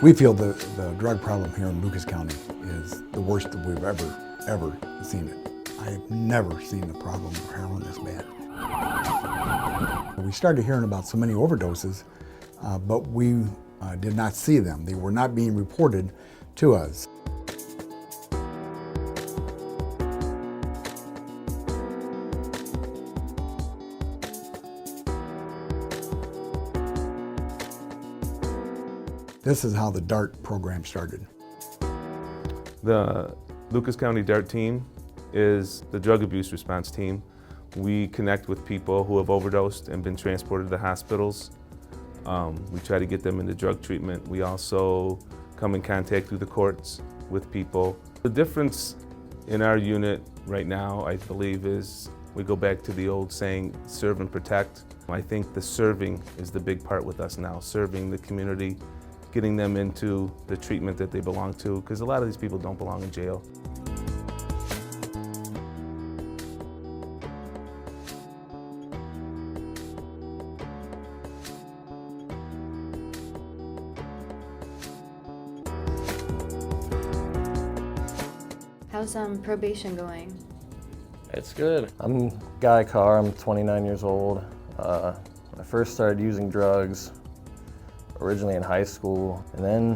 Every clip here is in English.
We feel the drug problem here in Lucas County is the worst that we've ever seen it. I've never seen a problem of heroin this bad. We started hearing about so many overdoses, but we did not see them. They were not being reported to us. This is how the DART program started. The Lucas County DART team is the drug abuse response team. We connect with people who have overdosed and been transported to hospitals. We try to get them into drug treatment. We also come in contact through the courts with people. The difference in our unit right now, I believe, is we go back to the old saying, serve and protect. I think the serving is the big part with us now, serving the community, getting them into the treatment that they belong to, because a lot of these people don't belong in jail. How's probation going? It's good. I'm Guy Carr, I'm 29 years old. I first started using drugs originally in high school, and then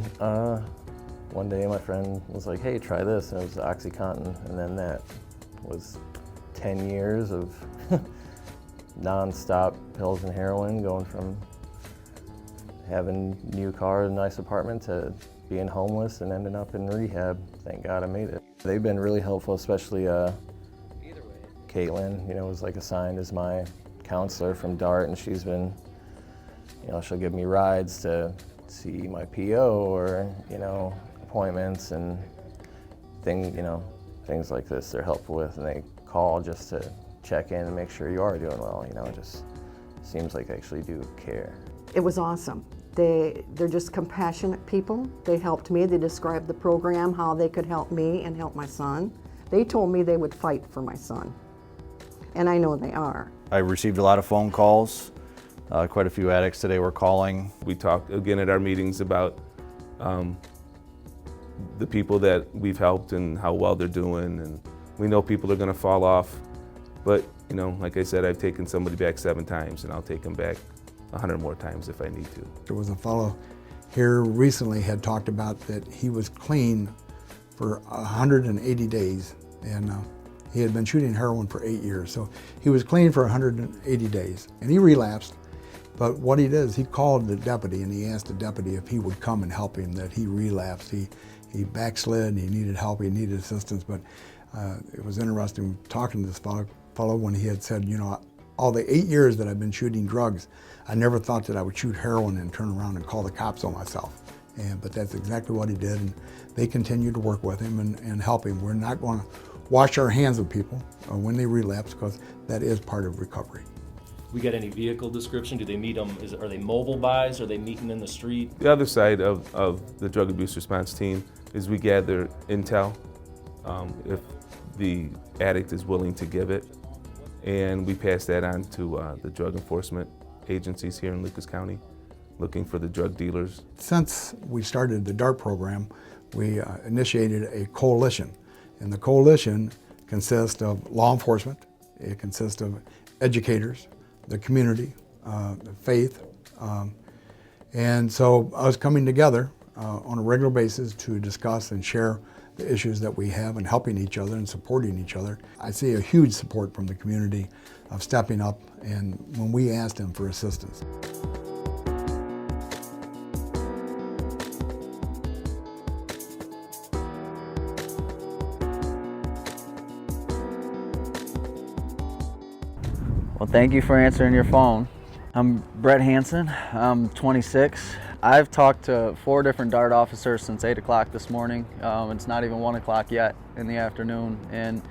one day my friend was like, hey, try this, and it was OxyContin, and then that was 10 years of non-stop pills and heroin, going from having a new car, a nice apartment, to being homeless and ending up in rehab. Thank God I made it. They've been really helpful, especially Caitlin, was like assigned as my counselor from DART, and she's been, she'll give me rides to see my PO or, appointments and things like this they're helpful with, and they call just to check in and make sure you are doing well, it just seems like they actually do care. It was awesome. They're just compassionate people. They helped me. They described the program, how they could help me and help my son. They told me they would fight for my son, and I know they are. I received a lot of phone calls. Quite a few addicts today were calling. We talk again at our meetings about the people that we've helped and how well they're doing, and we know people are going to fall off, but like I said, I've taken somebody back 7 times, and I'll take them back 100 more times if I need to. There was a fellow here recently had talked about that he was clean for 180 days, and he had been shooting heroin for 8 years, so he was clean for 180 days, and he relapsed. But what he did is he called the deputy, and he asked the deputy if he would come and help him, that he relapsed. He backslid, he needed help, he needed assistance, but it was interesting talking to this fellow when he had said, all the 8 years that I've been shooting drugs, I never thought that I would shoot heroin and turn around and call the cops on myself. But that's exactly what he did, and they continue to work with him and help him. We're not going to wash our hands of people when they relapse, because that is part of recovery. We got any vehicle description? Do they meet them? Are they mobile buys? Are they meeting in the street? The other side of the drug abuse response team is we gather intel if the addict is willing to give it, and we pass that on to the drug enforcement agencies here in Lucas County, looking for the drug dealers. Since we started the DART program, we initiated a coalition, and the coalition consists of law enforcement, it consists of educators, the community, the faith, and so us coming together on a regular basis to discuss and share the issues that we have and helping each other and supporting each other. I see a huge support from the community of stepping up and when we asked them for assistance. Well, thank you for answering your phone. I'm Brett Hansen, I'm 26. I've talked to 4 different DART officers since 8 o'clock this morning. It's not even 1 o'clock yet in the afternoon, and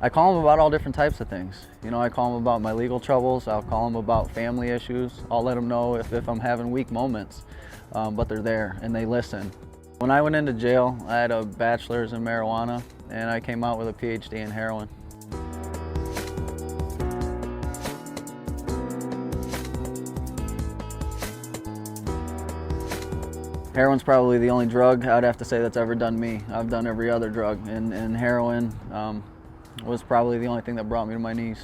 I call them about all different types of things. I call them about my legal troubles, I'll call them about family issues, I'll let them know if I'm having weak moments, but they're there and they listen. When I went into jail, I had a bachelor's in marijuana, and I came out with a PhD in heroin. Heroin's probably the only drug I'd have to say that's ever done me. I've done every other drug, and heroin was probably the only thing that brought me to my knees.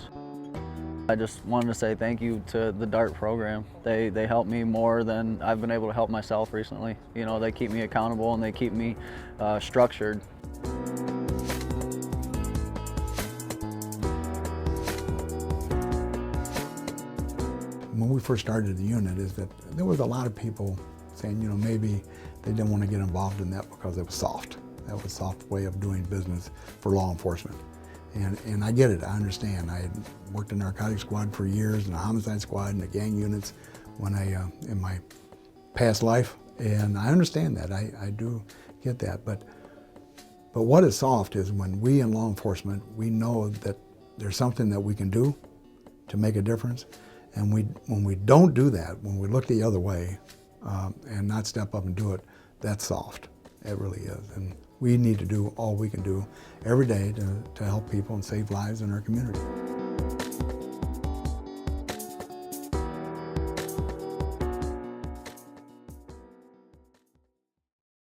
I just wanted to say thank you to the DART program. They helped me more than I've been able to help myself recently. You know, they keep me accountable and they keep me structured. When we first started the unit, is that there was a lot of people saying, you know, maybe they didn't want to get involved in that because it was soft. That was a soft way of doing business for law enforcement. And I get it, I understand. I had worked in the narcotics squad for years, in the homicide squad, and the gang units when in my past life, and I understand that. I do get that, but what is soft is when we in law enforcement, we know that there's something that we can do to make a difference, and when we don't do that, when we look the other way and not step up and do it, that's soft. It really is. And we need to do all we can do every day to help people and save lives in our community.